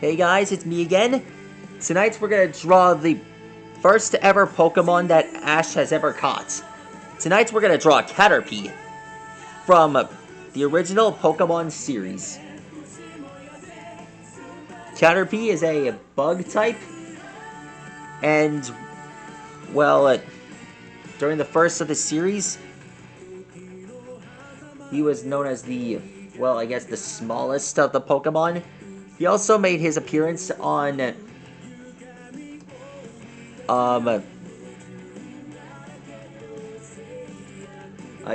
Hey guys, it's me again. Tonight we're gonna draw the first ever Pokemon that Ash has ever caught. Tonight we're gonna draw Caterpie from the original Pokemon series. Caterpie is a bug type, and well, during the first of the series, he was known as the, well, I guess the smallest of the Pokemon. He also made his appearance on I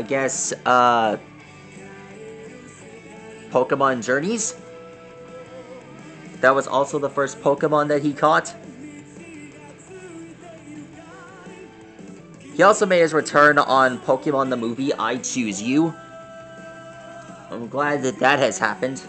guess Pokemon Journeys. That was also the first Pokemon that he caught. He also made his return on Pokemon the movie I Choose You. I'm glad that that has happened.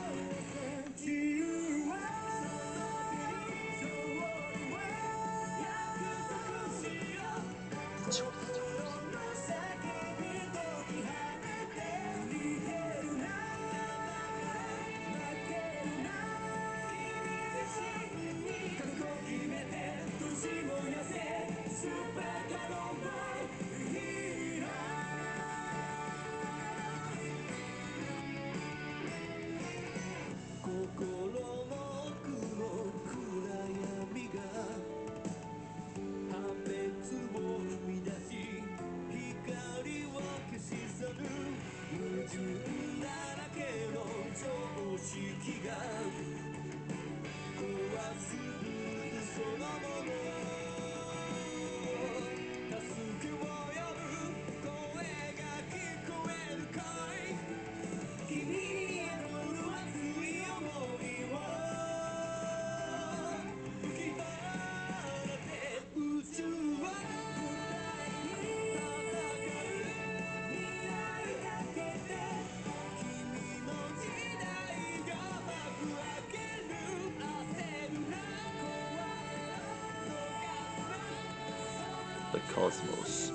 The Cosmos.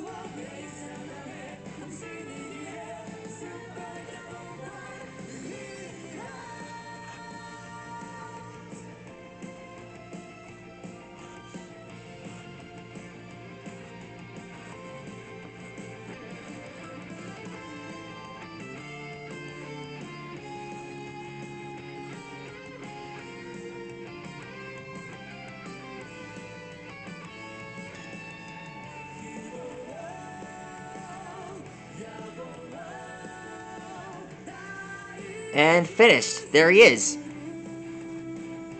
And finished. There he is.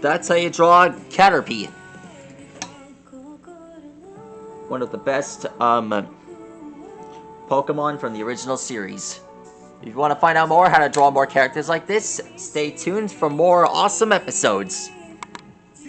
That's how you draw Caterpie. One of the best Pokemon from the original series. If you want to find out more how to draw more characters like this, stay tuned for more awesome episodes.